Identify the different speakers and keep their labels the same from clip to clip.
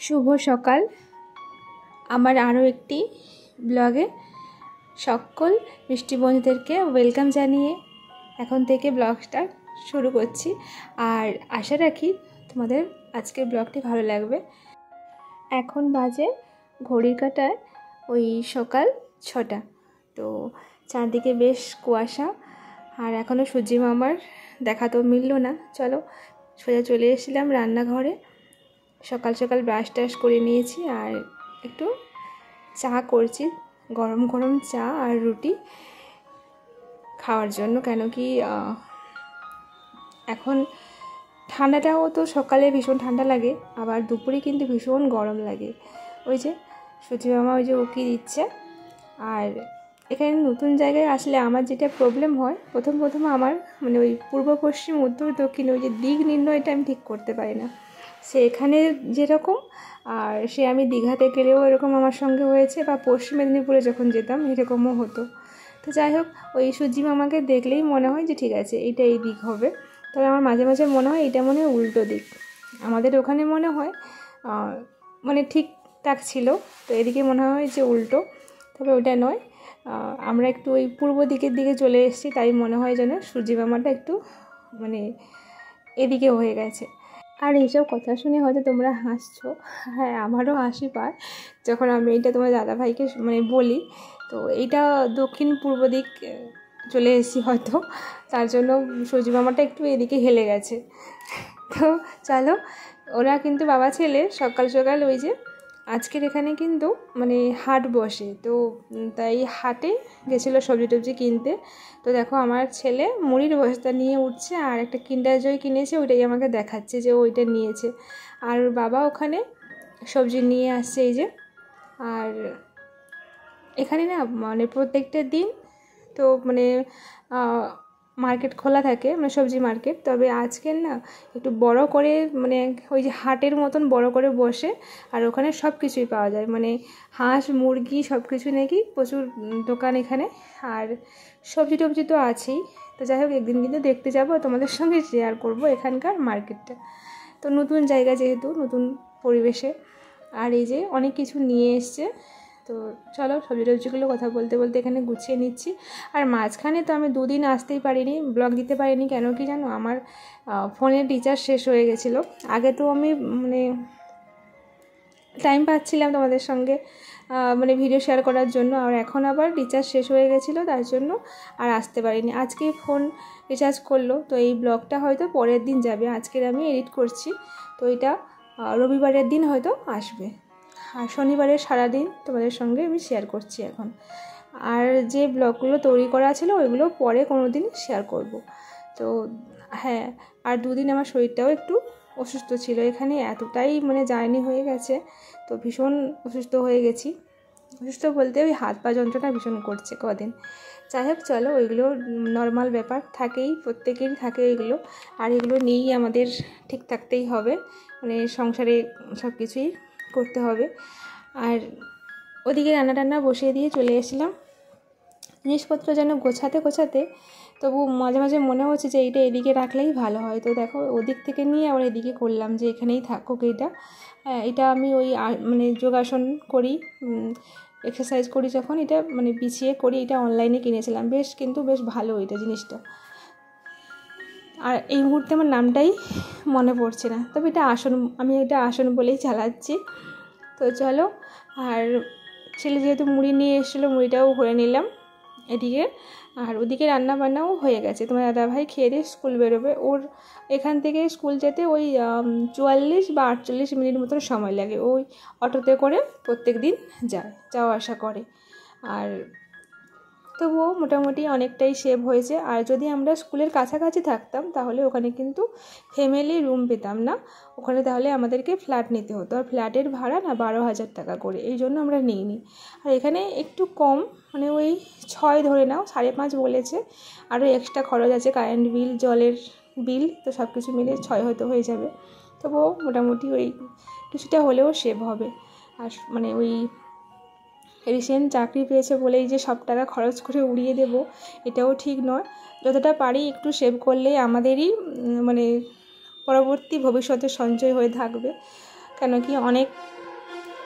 Speaker 1: শুভ সকাল। আমার আরও একটি ব্লগে সকল মিষ্টি বন্ধুদেরকে ওয়েলকাম জানিয়ে এখন থেকে ব্লগটা শুরু করছি। আর আশা রাখি তোমাদের আজকের ব্লগটি ভালো লাগবে। এখন বাজে ঘড়ির কাঁটায় ওই সকাল 6টা। তো চারদিকে বেশ কুয়াশা, আর এখনও সূর্যি মামার দেখা তো মিলল না। চলো সোজা চলে এসেছিলাম রান্নাঘরে। সকাল সকাল ব্রাশ টাশ করে নিয়েছি আর একটু চা করছি, গরম গরম চা আর রুটি খাওয়ার জন্য। কেন কি এখন ঠান্ডাটাও তো সকালে ভীষণ ঠান্ডা লাগে, আবার দুপুরে কিন্তু ভীষণ গরম লাগে। ওই যে সূর্যি মামা ওই যে উকি দিচ্ছে। আর এখানে নতুন জায়গায় আসলে আমার যেটা প্রবলেম হয়, প্রথম আমার মানে ওই পূর্ব পশ্চিম উত্তর দক্ষিণ ওই যে দিক নির্ণয়টা আমি ঠিক করতে পারি না। সে এখানে যেরকম, আর সে আমি দীঘাতে গেলেও এরকম আমার সঙ্গে হয়েছে, বা পশ্চিম মেদিনীপুরে যখন যেতাম এরকমও হতো। তো যাই হোক, ওই সূর্যি মামাকে দেখলেই মনে হয় যে ঠিক আছে এইটা এই দিক হবে। তবে আমার মাঝে মাঝে মনে হয় এটা মনে হয় উল্টো দিক। আমাদের ওখানে মনে হয় মানে ঠিকঠাক ছিল, তো এদিকে মনে হয় যে উল্টো। তবে ওটা নয়, আমরা একটু ওই পূর্ব দিকের দিকে চলে এসেছি, তাই মনে হয় যেন সূর্যি মামাটা একটু মানে এদিকে হয়ে গেছে। আর এইসব কথা শুনে হয়তো তোমরা হাসছো। হ্যাঁ, আমারও হাসি পায় যখন আমি এইটা তোমার দাদাভাইকে মানে বলি। তো এইটা দক্ষিণ পূর্ব দিক চলে এসেছি হয়তো, তার জন্য সূর্যি মামাটা একটু এদিকে হেলে গেছে। তো চলো, ওরা কিন্তু বাবা ছেলে সকাল সকাল ওই যে আজকের এখানে কিন্তু মানে হাট বসে, তো তাই হাটে গেছিলো সবজি টবজি কিনতে। তো দেখো আমার ছেলে মুড়ির বস্তা নিয়ে উঠছে, আর একটা কিন্ডার জয় কিনেছে, ওইটাই আমাকে দেখাচ্ছে যে ওইটা নিয়েছে। আর বাবা ওখানে সবজি নিয়ে আসছে এই যে। আর এখানে না মানে প্রত্যেকটা দিন তো মানে মার্কেট খোলা থাকে, মানে সবজি মার্কেট। তবে আজকের না একটু বড় করে মানে ওই যে হাটের মতন বড় করে বসে, আর ওখানে সব কিছুই পাওয়া যায়, মানে হাঁস মুরগি সব কিছু নাকি প্রচুর দোকান এখানে। আর সবজি টবজি তো আছেই। তো যাই হোক, একদিন কিন্তু দেখতে যাব, তোমাদের সঙ্গে শেয়ার করব এখানকার মার্কেটটা। তো নতুন জায়গা যেহেতু, নতুন পরিবেশে। আর এই যে অনেক কিছু নিয়ে এসছে। তো চলো সবজি টবজিগুলো কথা বলতে বলতে এখানে গুছিয়ে নিচ্ছি। আর মাঝখানে তো আমি 2 দিন আসতেই পারিনি, ব্লগ দিতে পারিনি। কেন কি জানো, আমার ফোনের রিচার্জ শেষ হয়ে গেছিলো। আগে তো আমি মানে টাইম পাচ্ছিলাম তোমাদের সঙ্গে মানে ভিডিও শেয়ার করার জন্য, আর এখন আবার রিচার্জ শেষ হয়ে গেছিলো, তার জন্য আর আসতে পারিনি। আজকে ফোন রিচার্জ করলো, তো এই ব্লগটা হয়তো পরের দিন যাবে। আজকের আমি এডিট করছি, তো এটা রবিবারের দিন হয়তো আসবে। আর শনিবারের সারাদিন তোমাদের সঙ্গে আমি শেয়ার করছি এখন। আর যে ব্লগগুলো তৈরি করা ছিল ওইগুলো পরে কোনো দিন শেয়ার করব। তো হ্যাঁ, আর 2 দিন আমার শরীরটাও একটু অসুস্থ ছিল। এখানে এতটাই মানে জার্নি হয়ে গেছে, তো ভীষণ অসুস্থ হয়ে গেছি। অসুস্থ বলতে ওই হাত পা যন্ত্রণা ভীষণ করছে কদিন। যাই হোক চলো, ওইগুলো নর্মাল ব্যাপার, থাকেই, প্রত্যেকেরই থাকে এগুলো। আর এগুলো নিয়েই আমাদের ঠিক থাকতেই হবে, মানে সংসারে সব কিছুই করতে হবে। আর ওদিকে রান্না টান্না বসিয়ে দিয়ে চলে এসেছিলাম। জিনিসপত্র যেন গোছাতে গোছাতে তবু মাঝে মাঝে মনে হচ্ছে যে এইটা এদিকে রাখলেই ভালো হয়। তো দেখো ওদিক থেকে নিয়ে আবার এদিকে করলাম যে এখানেই থাকুক এইটা। হ্যাঁ, এটা আমি ওই মানে যোগাসন করি, এক্সারসাইজ করি যখন, এটা মানে বিছিয়ে করি। এটা অনলাইনে কিনেছিলাম, বেশ কিন্তু বেশ ভালো এটা জিনিসটা। আর এই মুহূর্তে আমার নামটাই মনে পড়ছে না, তবে এটা আসন, আমি এটা আসন বলেই চালাচ্ছি। তো চলো, আর ছেলে যেহেতু মুড়ি নিয়ে এসেছিলো, মুড়িটাও ভরে নিলাম এদিকে। আর ওদিকে রান্না বান্নাও হয়ে গেছে। তোমার দাদাভাই খেয়ে দিয়ে স্কুল বেরোবে। ওর এখান থেকে স্কুল যেতে ওই 44 বা 48 মিনিট মতন সময় লাগে। ওই অটোতে করে প্রত্যেক দিন যাওয়া আসা করে। আর তবুও মোটামুটি অনেকটাই সেভ হয়েছে। আর যদি আমরা স্কুলের কাছাকাছি থাকতাম তাহলে ওখানে কিন্তু ফ্যামিলি রুম পেতাম না, ওখানে তাহলে আমাদেরকে ফ্ল্যাট নিতে হতো। আর ফ্ল্যাটের ভাড়া না 12,000 টাকা করে, এই জন্য আমরা নিইনি। আর এখানে একটু কম, মানে ওই 6 ধরে নাও, 5.5 বলেছে। আরও এক্সট্রা খরচ আছে, কারেন্ট বিল, জলের বিল, তো সব কিছু মিলে 6 হয়তো হয়ে যাবে। তবুও মোটামুটি ওই কিছুটা হলেও সেভ হবে। আর মানে ওই রিসেন্ট চাকরি পেয়েছে বলেই যে সব টাকা খরচ করে উড়িয়ে দেব, এটাও ঠিক নয়। যতটা পারি একটু সেভ করলে আমাদেরই মানে পরবর্তী ভবিষ্যতে সঞ্চয় হয়ে থাকবে। কেন কি অনেক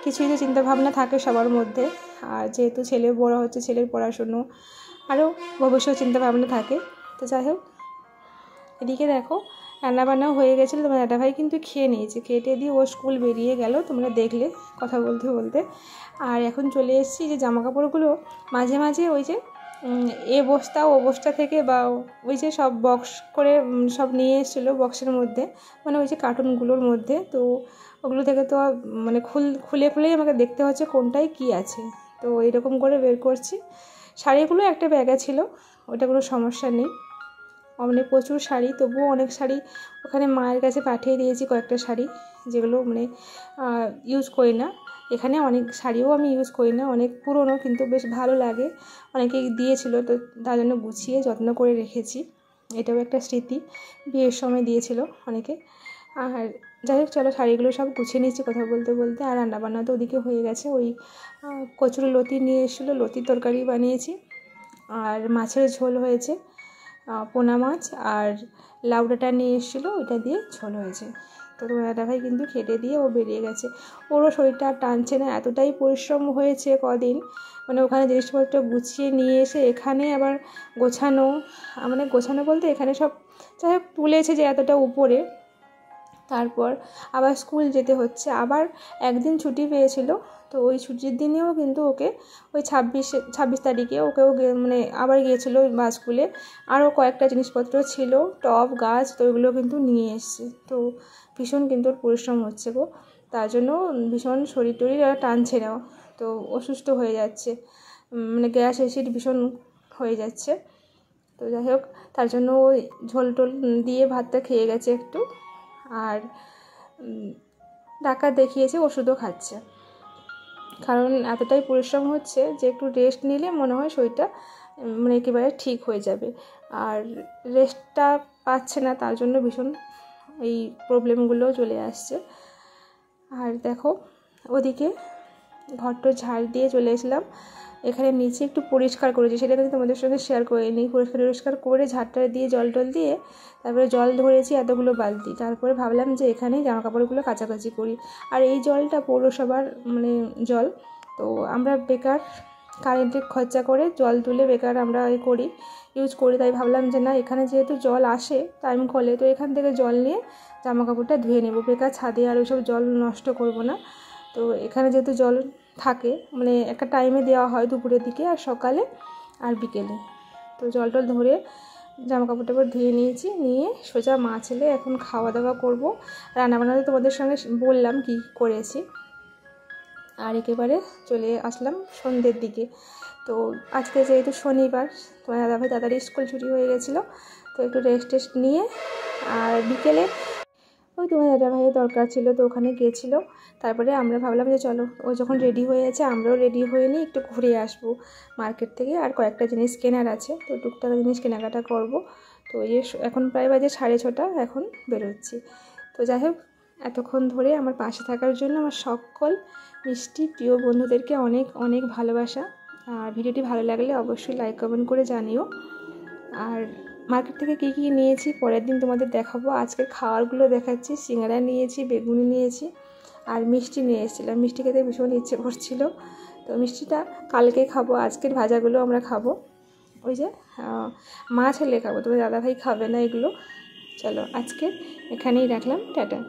Speaker 1: কিছুই তো চিন্তাভাবনা থাকে সবার মধ্যে। আর যেহেতু ছেলে বড় হচ্ছে, ছেলের পড়াশুনো আরও ভবিষ্যৎ চিন্তাভাবনা থাকে। তো যাই হোক, এদিকে দেখো রান্নাবান্নাও হয়ে গেছিলো। তোমার দাদাভাই কিন্তু খেয়ে নিয়েছে, খেটে দিয়ে ও স্কুল বেরিয়ে গেল, তোমরা দেখলে কথা বলতে বলতে। আর এখন চলে এসেছি যে জামাকাপড়গুলো মাঝে মাঝে ওই যে এ বস্তা ও বস্তা থেকে বা ওই যে সব বক্স করে সব নিয়ে এসেছিলো বক্সের মধ্যে, মানে ওই যে কার্টুনগুলোর মধ্যে। তো ওগুলো থেকে তো মানে খুলেই আমাকে দেখতে হচ্ছে কোনটায় কী আছে। তো এরকম করে বের করছি। শাড়িগুলো একটা ব্যাগে ছিল, ওটা কোনো সমস্যা নেই। অনেক প্রচুর শাড়ি, তবুও অনেক শাড়ি ওখানে মায়ের কাছে পাঠিয়ে দিয়েছি, কয়েকটা শাড়ি যেগুলো মানে ইউজ করি না। এখানে অনেক শাড়িও আমি ইউজ করি না, অনেক পুরনো কিন্তু বেশ ভালো লাগে, অনেকেই দিয়েছিল, তো তার জন্য গুছিয়ে যত্ন করে রেখেছি। এটাও একটা স্মৃতি, বিয়ের সময় দিয়েছিল অনেকে। আর যাই হোক, চলো শাড়িগুলো সব গুছিয়ে নিচ্ছি কথা বলতে বলতে। আর রান্নাবান্না তো ওদিকে হয়ে গেছে, ওই কচুরি লতি নিয়ে এসেছিলো, লতির তরকারি বানিয়েছি। আর মাছের ঝোল হয়েছে, পোনা মাছ আর লাউ ডাঁটা নিয়ে এসেছিলো, ওইটা দিয়ে ঝোল হয়েছে। তো তোমার দাদাভাই কিন্তু খেটে দিয়ে ও বেরিয়ে গেছে, ওরও শরীরটা আর টানছে না, এতটাই পরিশ্রম হয়েছে কদিন। মানে ওখানে জিনিসপত্র গুছিয়ে নিয়ে এসে এখানে আবার গোছানো, মানে গোছানো বলতে এখানে সব যাই হোক তুলেছে যে এতটা উপরে, তারপর আবার স্কুল যেতে হচ্ছে। আবার একদিন ছুটি পেয়েছিল, তো ওই ছুটির দিনেও কিন্তু ওকে ওই 26 তারিখে ওকেও মানে আবার গিয়েছিলো বা স্কুলে। আরও কয়েকটা জিনিসপত্র ছিল, টব গাছ, তো ওইগুলো কিন্তু নিয়ে এসছে। তো ভীষণ কিন্তু ওর পরিশ্রম হচ্ছে গো, তার জন্য ভীষণ শরীর টরীর আর টানছে না, তো অসুস্থ হয়ে যাচ্ছে, মানে গ্যাস অ্যাসিড ভীষণ হয়ে যাচ্ছে। তো যাই হোক, তার জন্য ওই ঝোল টোল দিয়ে ভাতটা খেয়ে গেছে একটু। আর ডাক্তার দেখিয়েছে, ওষুধও খাচ্ছে, কারণ এতটাই পরিশ্রম হচ্ছে যে একটু রেস্ট নিলে মনে হয় শরীরটা মানে একেবারে ঠিক হয়ে যাবে। আর রেস্টটা পাচ্ছে না, তার জন্য ভীষণ এই প্রবলেমগুলোও চলে আসছে। আর দেখো ওদিকে ঘরটা ঝাড় দিয়ে চলে এসলাম, এখানে নিচে একটু পরিষ্কার করেছি, সেটা কিন্তু তোমাদের সঙ্গে শেয়ার করে নিই। পরিষ্কার করে ঝাড়টা দিয়ে জল টল দিয়ে তারপরে জল ধরেছি এতগুলো বালতি। তারপরে ভাবলাম যে এখানেই জামাকাপড়গুলো কাচাকাচি করি। আর এই জলটা পৌরসভার মানে জল, তো আমরা বেকার কারেন্টের খরচা করে জল তুলে বেকার আমরা ইউজ করি। তাই ভাবলাম যে না, এখানে যেহেতু জল আসে টাইম কলে, তো এখান থেকে জল নিয়ে জামাকাপড়টা ধুয়ে নেব, বেকার ছাদে আর ওইসব জল নষ্ট করব না। তো এখানে যেহেতু জল থাকে, মানে একটা টাইমে দেওয়া হয় দুপুরের দিকে আর সকালে আর বিকেলে, তো জল টল ধরে জামাকাপড় টাপড় ধুয়ে নিয়েছি, নিয়ে সোজা মা ছেলে এখন খাওয়া দাওয়া করবো। রান্নাবান্নাতে তোমাদের সঙ্গে বললাম কি করেছি। আর একেবারে চলে আসলাম সন্ধ্যের দিকে। তো আজকে যেহেতু শনিবার, তোমার দাদাভাই তাড়াতাড়ি স্কুল ছুটি হয়ে গেছিলো, তো একটু রেস্ট নিয়ে আর বিকেলে ওই তোমার দাদাভাইয়ের দরকার ছিল, তো ওখানে গিয়েছিলো। তারপরে আমরা ভাবলাম যে চলো, ও যখন রেডি হয়ে আছে আমরাও রেডি হয়ে নিই, একটু ঘুরে আসবো মার্কেট থেকে। আর কয়েকটা জিনিস কেনার আছে, তো টুকটাক জিনিস কেনাকাটা করবো। তো এই এখন প্রায় বাজে 6:30, এখন বেরোচ্ছি। তো যাই হোক, এতক্ষণ ধরে আমার পাশে থাকার জন্য আমার সকল মিষ্টি প্রিয় বন্ধুদেরকে অনেক অনেক ভালোবাসা। আর ভিডিওটি ভালো লাগলে অবশ্যই লাইক কমেন্ট করে জানিও। আর মার্কেট থেকে কী কী নিয়েছি পরের দিন তোমাদের দেখাবো। আজকের খাবারগুলো দেখাচ্ছি। সিঙ্গারা নিয়েছি, বেগুনি নিয়েছি আর মিষ্টি নিয়ে এসেছিলাম। মিষ্টি খেতে ভীষণ ইচ্ছে করছিল, তো মিষ্টিটা কালকে খাবো, আজকের ভাজাগুলো আমরা খাবো। ওই যে মা ছেলে খাবো, তবে দাদাভাই খাবে না এগুলো। চলো আজকে এখানেই রাখলাম, টাটা।